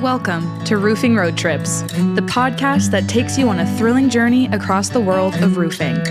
Welcome to Roofing Road Trips, the podcast that takes you on a thrilling journey across the world of roofing.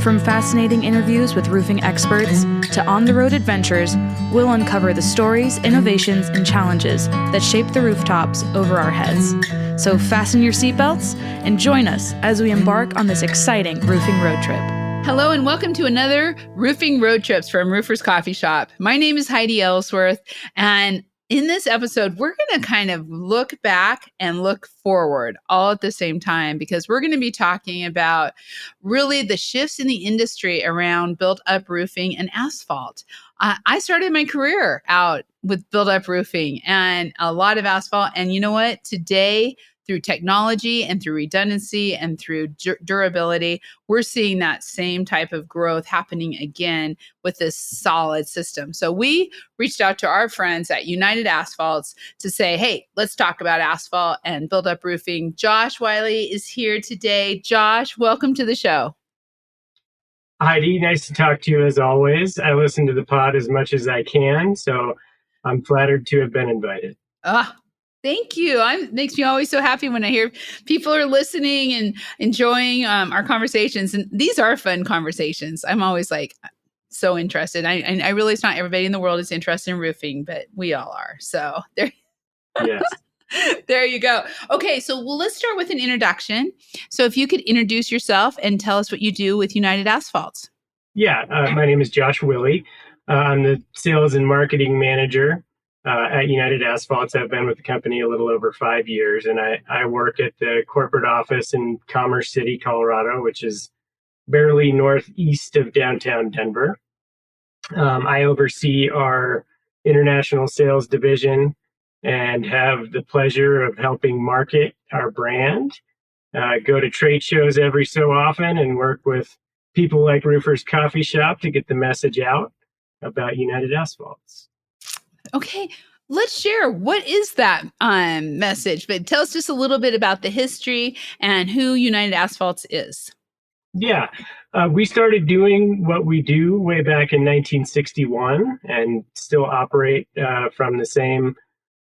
From fascinating interviews with roofing experts to on-the-road adventures, we'll uncover the stories, innovations, and challenges that shape the rooftops over our heads. So fasten your seatbelts and join us as we embark on this exciting roofing road trip. Hello and welcome to another Roofing Road Trips from Roofers Coffee Shop. My name is Heidi Ellsworth, and in this episode, we're going to kind of look back and look forward all at the same time, because we're going to be talking about really the shifts in the industry around built-up roofing and asphalt. I started my career out with built-up roofing and a lot of asphalt. And you know what? Today, through technology and through redundancy and through durability, we're seeing that same type of growth happening again with this solid system. So we reached out to our friends at United Asphalts to say, hey, let's talk about asphalt and build-up roofing. Josh Willey is here today. Josh, welcome to the show. Heidi, nice to talk to you as always. I listen to the pod as much as I can, so I'm flattered to have been invited. Thank you. It makes me always so happy when I hear people are listening and enjoying our conversations. And these are fun conversations. I'm always like so interested. I realize not everybody in the world is interested in roofing, but we all are. So there, yes. There you go. Okay, so let's start with an introduction. So if you could introduce yourself and tell us what you do with United Asphalts. Yeah, my name is Josh Willey. I'm the sales and marketing manager at United Asphalts. I've been with the company a little over 5 years, and I work at the corporate office in Commerce City, Colorado, which is barely northeast of downtown Denver. I oversee our international sales division and have the pleasure of helping market our brand, go to trade shows every so often and work with people like Roofers Coffee Shop to get the message out about United Asphalts. Okay, let's share. What is that message? But tell us just a little bit about the history and who United Asphalts is. Yeah, we started doing what we do way back in 1961 and still operate from the same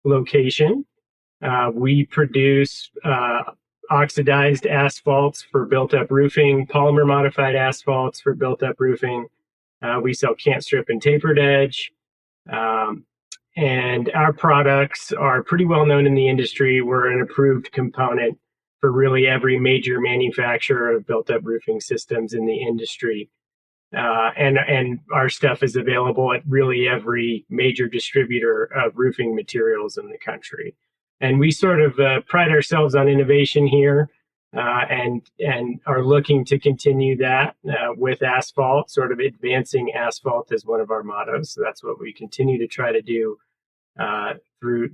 location. We produce oxidized asphalts for built-up roofing, polymer modified asphalts for built-up roofing. We sell cant strip and tapered edge. And our products are pretty well known in the industry. We're an approved component for really every major manufacturer of built-up roofing systems in the industry. And our stuff is available at really every major distributor of roofing materials in the country. And we sort of pride ourselves on innovation here and are looking to continue that with asphalt. Sort of advancing asphalt is one of our mottos. So that's what we continue to try to do through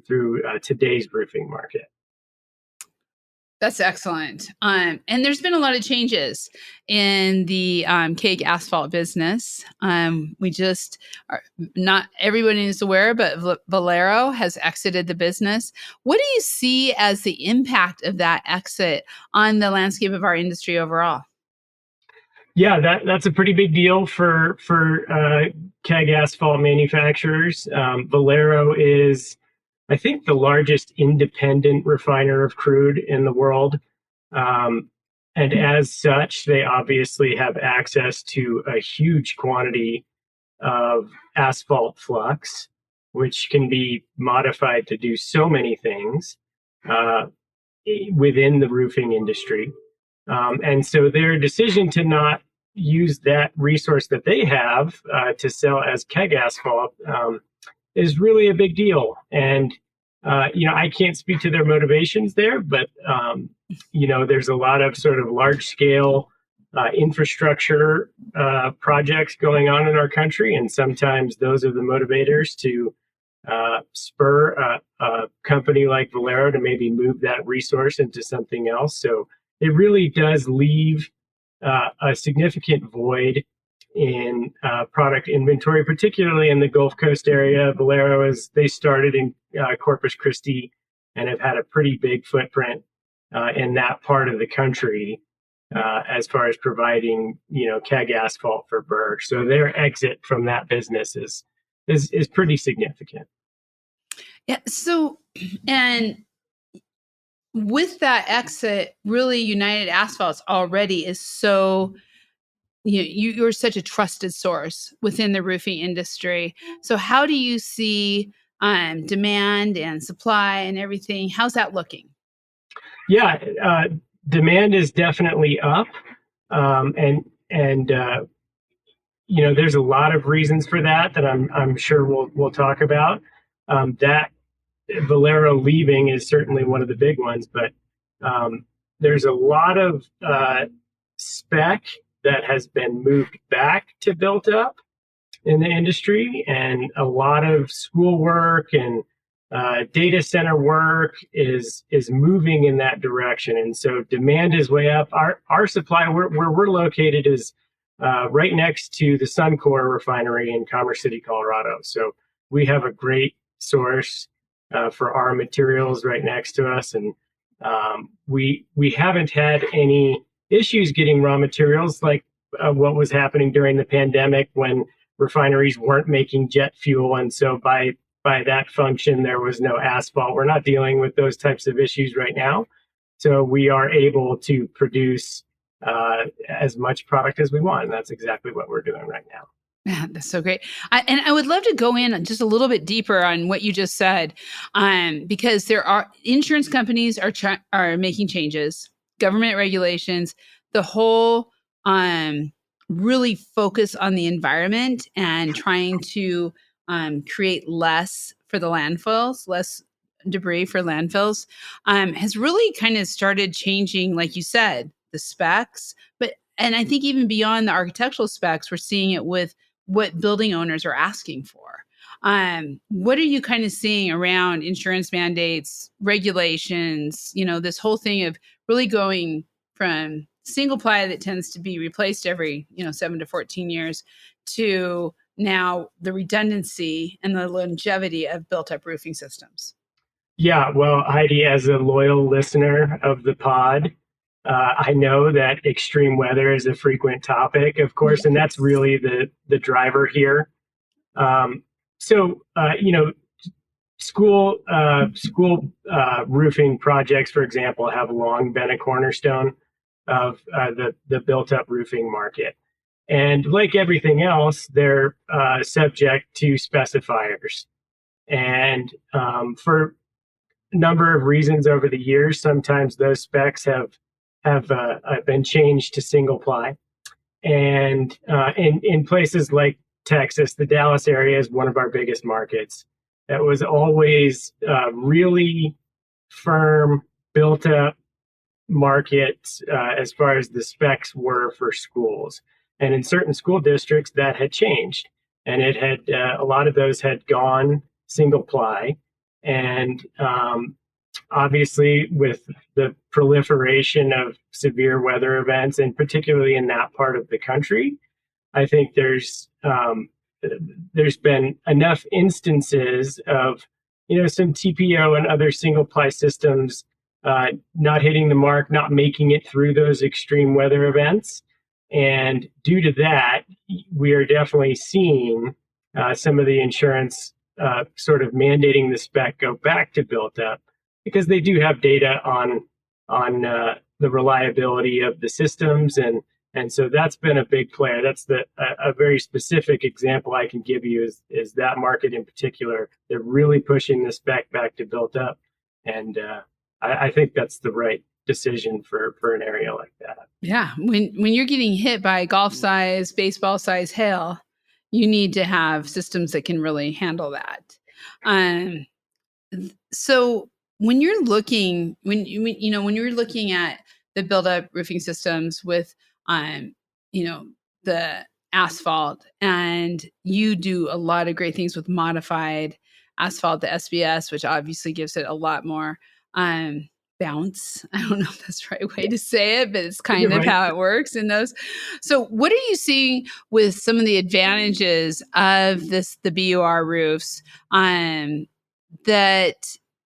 today's roofing market. That's excellent. And there's been a lot of changes in the keg asphalt business. We just are not everybody is aware, but Valero has exited the business. What do you see as the impact of that exit on the landscape of our industry overall? Yeah, that's a pretty big deal for keg asphalt manufacturers. Valero is, I think, the largest independent refiner of crude in the world. And as such, they obviously have access to a huge quantity of asphalt flux, which can be modified to do so many things within the roofing industry. And so their decision to not use that resource that they have to sell as keg asphalt is really a big deal. And, I can't speak to their motivations there, but, there's a lot of sort of large scale infrastructure projects going on in our country. And sometimes those are the motivators to spur a company like Valero to maybe move that resource into something else. So it really does leave a significant void in product inventory, particularly in the Gulf Coast area. Valero they started in Corpus Christi and have had a pretty big footprint in that part of the country as far as providing, keg asphalt for BUR. So their exit from that business is pretty significant. Yeah. So, and with that exit, really United Asphalts already is so, you're such a trusted source within the roofing industry. So how do you see demand and supply and everything? How's that looking? Yeah, demand is definitely up, and there's a lot of reasons for that I'm sure we'll talk about. That Valero leaving is certainly one of the big ones, but there's a lot of spec that has been moved back to built up in the industry, and a lot of school work and data center work is moving in that direction, and so demand is way up. Our supply where we're located is right next to the Suncor refinery in Commerce City, Colorado. So we have a great source for our materials right next to us, and we haven't had any issues getting raw materials like what was happening during the pandemic when refineries weren't making jet fuel, and so by that function there was no asphalt. We're not dealing with those types of issues right now, so we are able to produce as much product as we want, and that's exactly what we're doing right now. Yeah, that's so great. I would love to go in just a little bit deeper on what you just said, because there are insurance companies are making changes, government regulations, the whole really focus on the environment and trying to create less for the landfills, less debris for landfills, has really kind of started changing, like you said, the specs. And I think even beyond the architectural specs, we're seeing it with what building owners are asking for. What are you kind of seeing around insurance mandates, regulations, this whole thing of really going from single ply that tends to be replaced every, 7 to 14 years to now the redundancy and the longevity of built up roofing systems? Yeah, well, Heidi, as a loyal listener of the pod, I know that extreme weather is a frequent topic, of course, and that's really the driver here. School roofing projects, for example, have long been a cornerstone of the built-up roofing market. And like everything else, they're subject to specifiers. And for a number of reasons over the years, sometimes those specs have been changed to single ply. And in places like Texas, the Dallas area is one of our biggest markets. That was always really firm, built up market as far as the specs were for schools. And in certain school districts, that had changed. And it had a lot of those had gone single ply. And obviously, with the proliferation of severe weather events, and particularly in that part of the country, I think there's been enough instances of some TPO and other single ply systems not hitting the mark, not making it through those extreme weather events. And due to that, we are definitely seeing some of the insurance sort of mandating the spec go back to built up, because they do have data on the reliability of the systems, and so that's been a big player. That's a very specific example I can give you is that market in particular. They're really pushing the spec back to built up, and I think that's the right decision for an area like that. Yeah, when you're getting hit by golf size, baseball size hail, you need to have systems that can really handle that. So when you're looking, when you're looking at the build-up roofing systems with, the asphalt, and you do a lot of great things with modified asphalt, the SBS, which obviously gives it a lot more bounce. I don't know if that's the right way to say it, but it's kind of how it works in those. So what are you seeing with some of the advantages of the BUR roofs that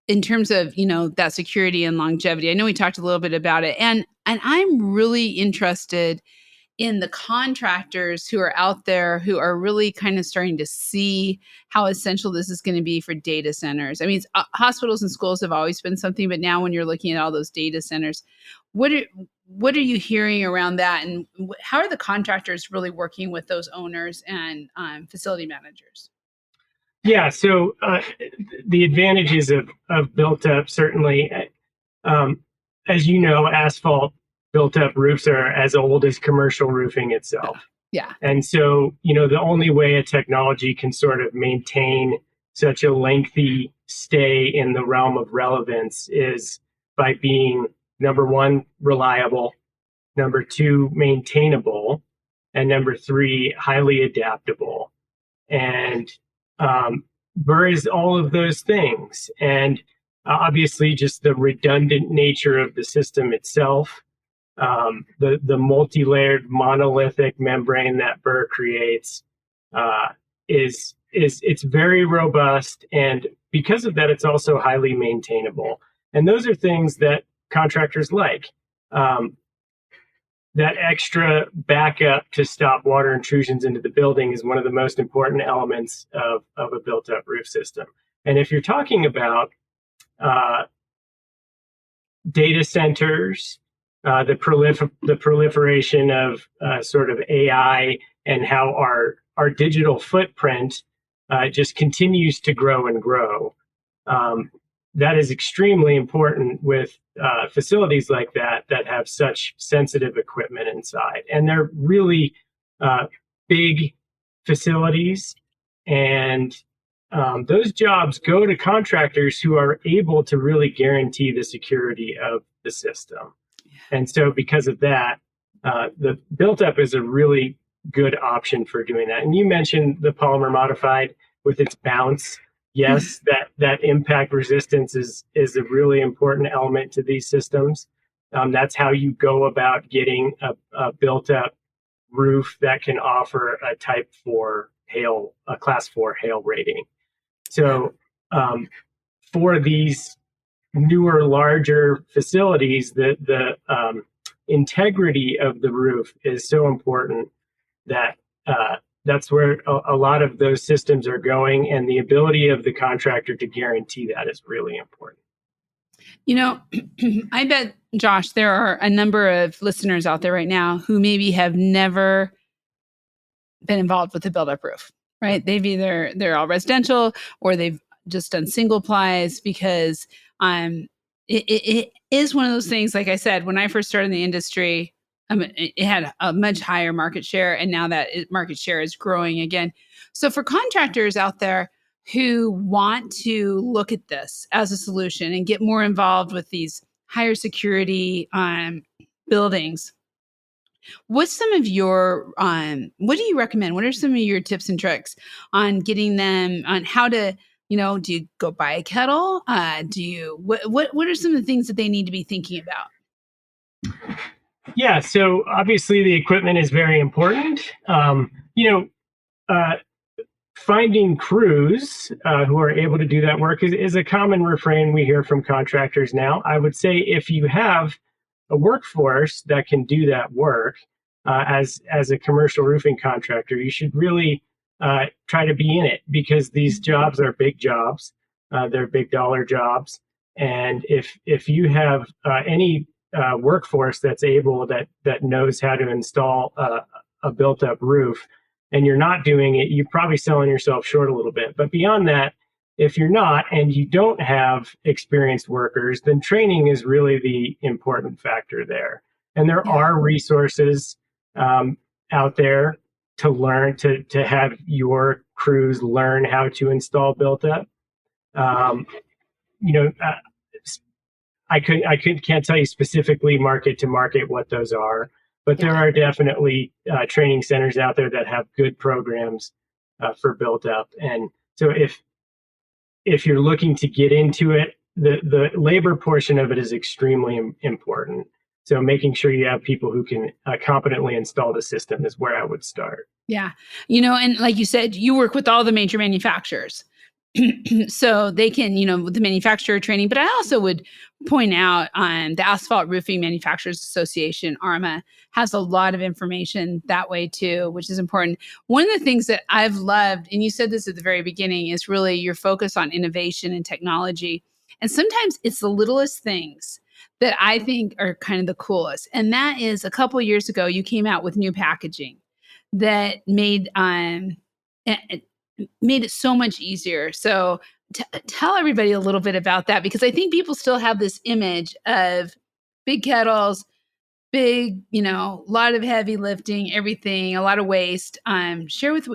in terms of, that security and longevity? I know we talked a little bit about it, and I'm really interested in the contractors who are out there who are really kind of starting to see how essential this is going to be for data centers? I mean, hospitals and schools have always been something, but now when you're looking at all those data centers, what are you hearing around that, and how are the contractors really working with those owners and facility managers? Yeah, so the advantages of built up, certainly, as you know, asphalt built up roofs are as old as commercial roofing itself. Yeah. And so, the only way a technology can sort of maintain such a lengthy stay in the realm of relevance is by being, number one, reliable, number two, maintainable, and number three, highly adaptable. And BUR is all of those things. And obviously, just the redundant nature of the system itself, the multi-layered monolithic membrane that BUR creates it's very robust, and because of that, it's also highly maintainable. And those are things that contractors like. That extra backup to stop water intrusions into the building is one of the most important elements of a built-up roof system. And if you're talking about data centers, the proliferation of sort of AI, and how our digital footprint just continues to grow and grow, that is extremely important with facilities like that have such sensitive equipment inside. And they're really big facilities, and those jobs go to contractors who are able to really guarantee the security of the system. And so because of that, the built up is a really good option for doing that. And you mentioned the polymer modified with its bounce. Yes, that impact resistance is a really important element to these systems. That's how you go about getting a built-up roof that can offer a Type 4 hail, a Class 4 hail rating. So for these newer, larger facilities, the integrity of the roof is so important that that's where a lot of those systems are going, and the ability of the contractor to guarantee that is really important. I bet, Josh, there are a number of listeners out there right now who maybe have never been involved with a build-up roof, right? They're all residential, or they've just done single plies, because it is one of those things. Like I said, when I first started in the industry, it had a much higher market share, and now that market share is growing again. So for contractors out there who want to look at this as a solution and get more involved with these higher security buildings, what's some of your what do you recommend? What are some of your tips and tricks on getting them on how to, do you go buy a kettle? What are some of the things that they need to be thinking about? Yeah, so obviously the equipment is very important. Finding crews who are able to do that work is a common refrain we hear from contractors now. I would say if you have a workforce that can do that work as a commercial roofing contractor, you should really try to be in it, because these jobs are big jobs. They're big dollar jobs. And if you have any workforce that's able, that knows how to install a built-up roof, and you're not doing it, you're probably selling yourself short a little bit. But beyond that, if you're not, and you don't have experienced workers, then training is really the important factor there. And there are resources out there to learn, to have your crews learn how to install built-up. I can't tell you specifically market to market what those are, but there are definitely training centers out there that have good programs for built up. And so if you're looking to get into it, the labor portion of it is extremely important. So making sure you have people who can competently install the system is where I would start. Yeah. And like you said, you work with all the major manufacturers. So they can, with the manufacturer training, but I also would point out the Asphalt Roofing Manufacturers Association, ARMA, has a lot of information that way too, which is important. One of the things that I've loved, and you said this at the very beginning, is really your focus on innovation and technology. And sometimes it's the littlest things that I think are kind of the coolest. And that is, a couple of years ago, you came out with new packaging that made it so much easier. So tell everybody a little bit about that, because I think people still have this image of big kettles, big, lot of heavy lifting, everything, a lot of waste. Share with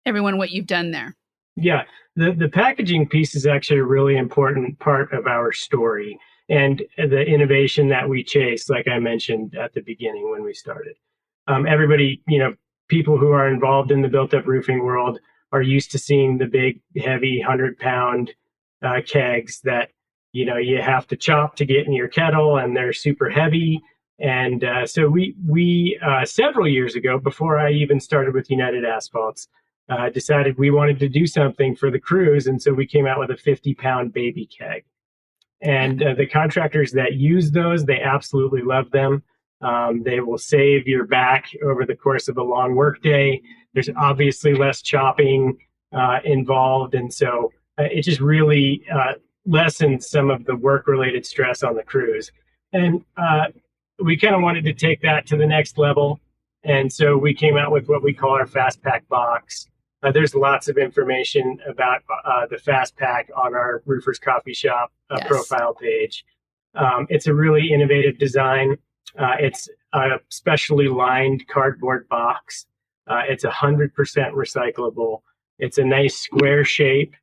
everyone what you've done there. Yeah, the packaging piece is actually a really important part of our story and the innovation that we chase, like I mentioned at the beginning when we started. Everybody, people who are involved in the built-up roofing world are used to seeing the big, heavy 100-pound kegs that, you have to chop to get in your kettle, and they're super heavy. And so we several years ago, before I even started with United Asphalts, decided we wanted to do something for the crews. And so we came out with a 50-pound baby keg. And the contractors that use those, they absolutely love them. They will save your back over the course of a long workday. There's obviously less chopping involved. And so it just really lessens some of the work-related stress on the crews. And we kind of wanted to take that to the next level. And so we came out with what we call our Fast Pack box. There's lots of information about the Fast Pack on our Roofers Coffee Shop profile page. It's a really innovative design. It's a specially lined cardboard box. It's 100% recyclable. It's a nice square shape.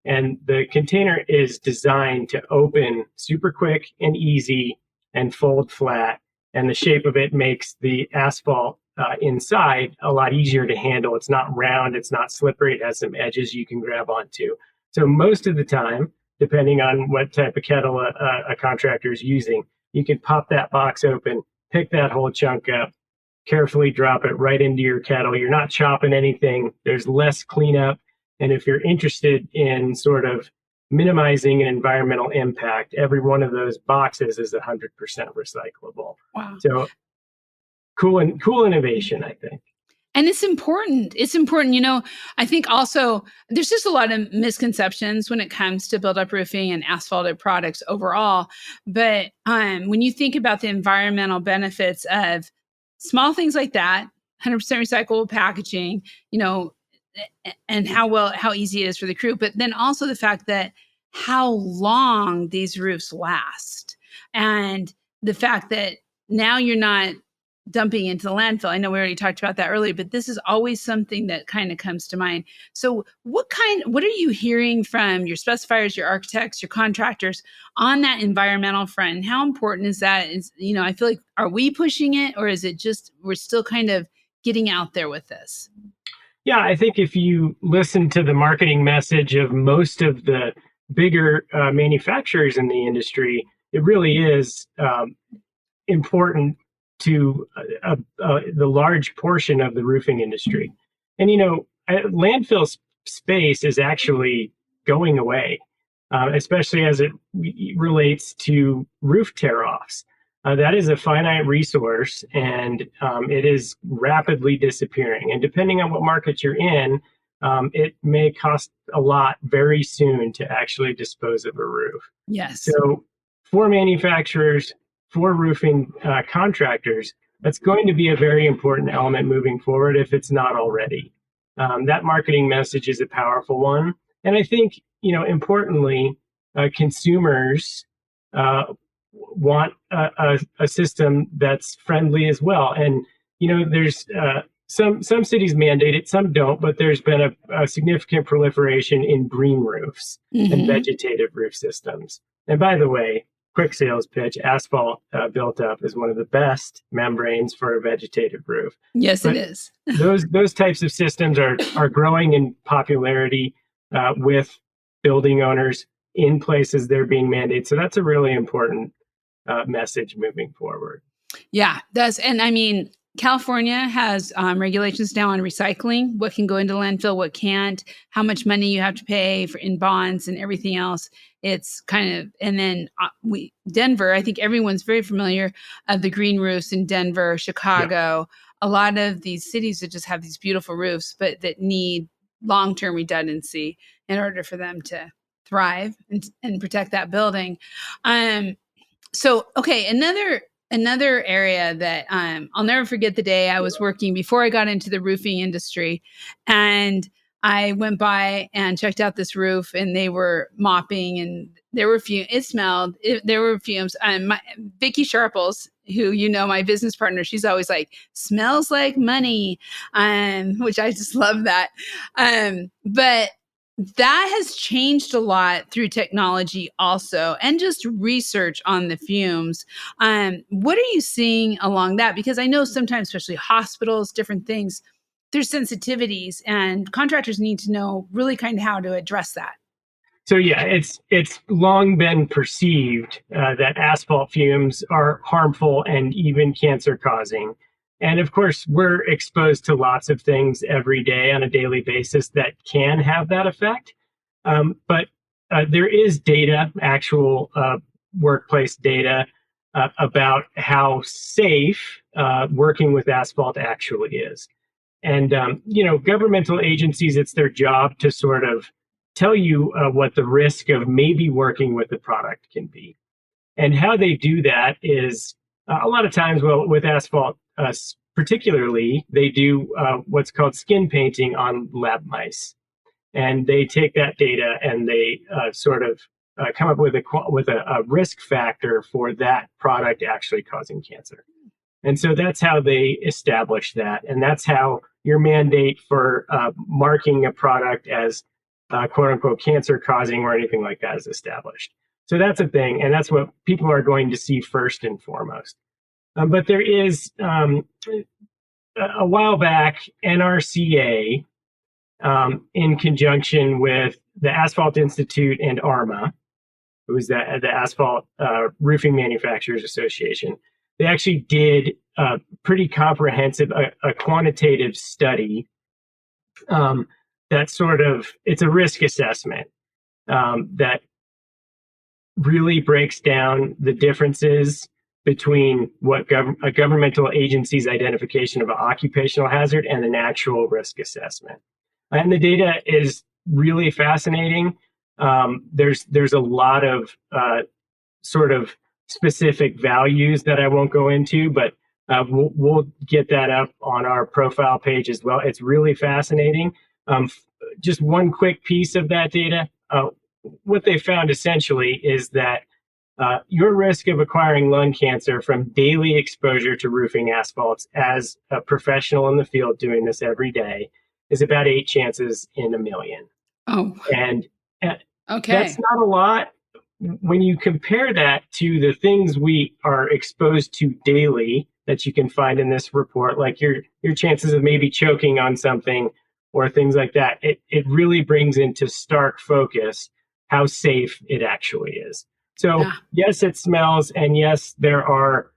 And the container is designed to open super quick and easy and fold flat. And the shape of it makes the asphalt inside a lot easier to handle. It's not round, it's not slippery, it has some edges you can grab onto. So most of the time, depending on what type of kettle a contractor is using, you can pop that box open, pick that whole chunk up, carefully drop it right into your kettle. You're not chopping anything. There's less cleanup. And if you're interested in sort of minimizing an environmental impact, every one of those boxes is 100% recyclable. Wow. So cool innovation, I think. And it's important. It's important. I think also there's just a lot of misconceptions when it comes to build-up roofing and asphalted products overall. But when you think about the environmental benefits of small things like that, 100% recyclable packaging, and how easy it is for the crew, but then also the fact that how long these roofs last, and the fact that now you're not dumping into the landfill. I know we already talked about that earlier, but this is always something that kind of comes to mind. So what are you hearing from your specifiers, your architects, your contractors on that environmental front? And how important is that? I feel like, are we pushing it, or is it just, we're still kind of getting out there with this? Yeah, I think if you listen to the marketing message of most of the bigger manufacturers in the industry, it really is important to the large portion of the roofing industry. And, landfill space is actually going away, especially as it relates to roof tear-offs. That is a finite resource, and it is rapidly disappearing. And depending on what market you're in, it may cost a lot very soon to actually dispose of a roof. Yes. So for manufacturers, for roofing contractors, that's going to be a very important element moving forward if it's not already. That marketing message is a powerful one. And I think, importantly, consumers want a system that's friendly as well. And, there's some cities mandate it, some don't, but there's been a significant proliferation in green roofs and vegetative roof systems. And by the way, quick sales pitch, asphalt built up is one of the best membranes for a vegetative roof. Yes, but it is. those types of systems are growing in popularity with building owners in places they're being mandated. So that's a really important message moving forward. Yeah, and I mean, California has regulations now on recycling, what can go into landfill, what can't, how much money you have to pay for in bonds and everything else. It's kind of, and then Denver, I think everyone's very familiar of the green roofs in Denver, Chicago, a lot of these cities that just have these beautiful roofs, but that need long-term redundancy in order for them to thrive and protect that building. So, okay, another area that I'll never forget the day I was working before I got into the roofing industry, and I went by and checked out this roof, and they were mopping, and there were fumes. It smelled. There were fumes. Vicky Sharples, who my business partner, she's always like, smells like money, which I just love that. But that has changed a lot through technology also, and just research on the fumes. What are you seeing along that? Because I know sometimes, especially hospitals, different things, there's sensitivities, and contractors need to know really kind of how to address that. So yeah, it's long been perceived that asphalt fumes are harmful and even cancer causing. And of course, we're exposed to lots of things every day on a daily basis that can have that effect. But there is data, actual workplace data, about how safe working with asphalt actually is. And, governmental agencies, it's their job to sort of tell you what the risk of maybe working with the product can be. And how they do that is a lot of times, well, with asphalt particularly, they do what's called skin painting on lab mice. And they take that data and they sort of come up with a risk factor for that product actually causing cancer. And so that's how they establish that. And that's how your mandate for marking a product as quote unquote cancer causing or anything like that is established. So that's a thing. And that's what people are going to see first and foremost. But there is, a while back, NRCA, in conjunction with the Asphalt Institute and ARMA, it was the Asphalt Roofing Manufacturers Association, they actually did a pretty comprehensive, a quantitative study that sort of, it's a risk assessment that really breaks down the differences between what a governmental agency's identification of an occupational hazard and an actual risk assessment. And the data is really fascinating. There's a lot of sort of specific values that I won't go into, but we'll get that up on our profile page as well. It's really fascinating. Just one quick piece of that data. What they found essentially is that your risk of acquiring lung cancer from daily exposure to roofing asphalts as a professional in the field doing this every day is about 8 chances in a million. Oh, and okay, that's not a lot when you compare that to the things we are exposed to daily that you can find in this report, like your chances of maybe choking on something or things like that. It really brings into stark focus how safe it actually is. So yes, it smells, and yes, there are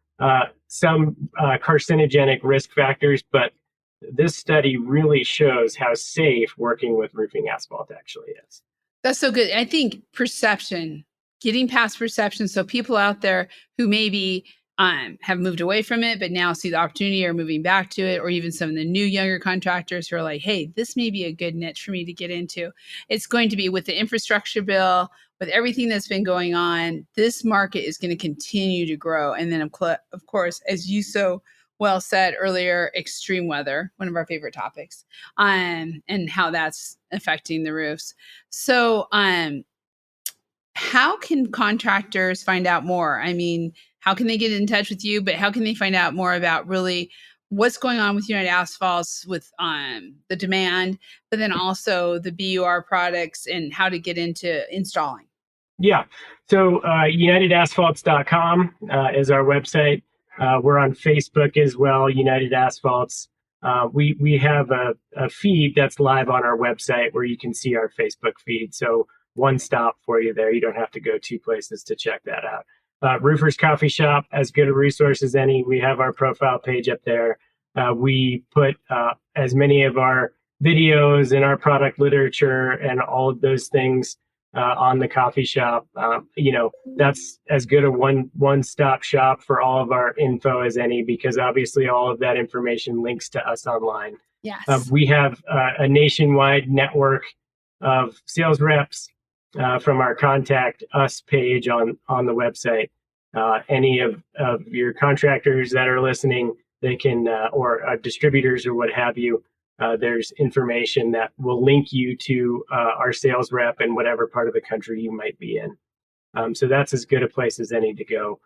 some carcinogenic risk factors, but this study really shows how safe working with roofing asphalt actually is. That's so good. I think perception, getting past perception, so people out there who maybe have moved away from it, but now see the opportunity or moving back to it, or even some of the new younger contractors who are like, hey, this may be a good niche for me to get into. It's going to be with the infrastructure bill, with everything that's been going on, this market is going to continue to grow. And then, of course, as you so well said earlier, extreme weather, one of our favorite topics, and how that's affecting the roofs. So how can contractors find out more? I mean, how can they get in touch with you, but how can they find out more about really what's going on with United Asphalts with the demand, but then also the BUR products and how to get into installing? Yeah. So unitedasphalt.com is our website. We're on Facebook as well, United Asphalts. We have a feed that's live on our website where you can see our Facebook feed. So one stop for you there. You don't have to go 2 places to check that out. Roofers Coffee Shop, as good a resource as any. We have our profile page up there. We put as many of our videos and our product literature and all of those things on the coffee shop. That's as good a one-stop shop for all of our info as any, because obviously all of that information links to us online. Yes. We have a nationwide network of sales reps from our Contact Us page on the website. Any of your contractors that are listening, they can, or distributors or what have you, there's information that will link you to our sales rep in whatever part of the country you might be in. So that's as good a place as any to go.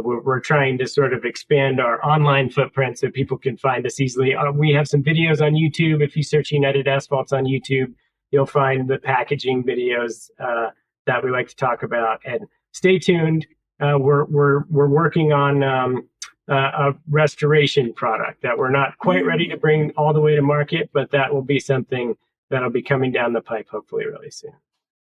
We're trying to sort of expand our online footprint so people can find us easily. We have some videos on YouTube. If you search United Asphalts on YouTube, you'll find the packaging videos that we like to talk about. And stay tuned. We're working on a restoration product that we're not quite ready to bring all the way to market, but that will be something that'll be coming down the pipe hopefully really soon.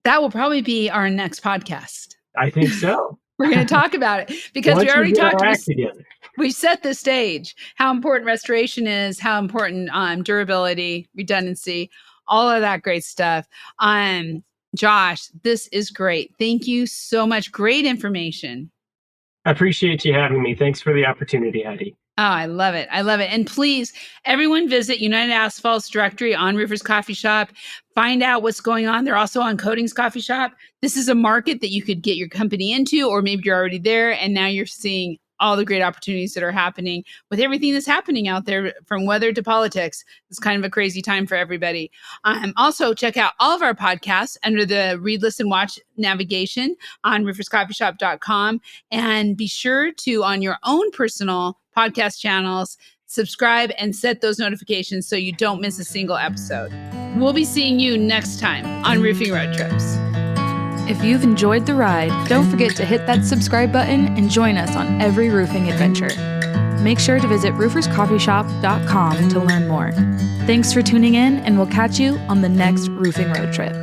That will probably be our next podcast. I think so. We're going to talk about it because we already talked about together. We set the stage, how important restoration is, how important durability, redundancy, all of that great stuff. Josh, this is great. Thank you so much. Great information. I appreciate you having me. Thanks for the opportunity, Heidi. Oh, I love it. I love it. And please, everyone visit United Asphalts directory on Roofers Coffee Shop. Find out what's going on. They're also on Coatings Coffee Shop. This is a market that you could get your company into, or maybe you're already there and now you're seeing all the great opportunities that are happening with everything that's happening out there, from weather to politics. It's kind of a crazy time for everybody. Also, check out all of our podcasts under the Read, Listen, Watch navigation on rooferscoffeeshop.com. And be sure to, on your own personal podcast channels, subscribe and set those notifications so you don't miss a single episode. We'll be seeing you next time on Roofing Road Trips. If you've enjoyed the ride, don't forget to hit that subscribe button and join us on every roofing adventure. Make sure to visit rooferscoffeeshop.com to learn more. Thanks for tuning in, and we'll catch you on the next Roofing Road Trip.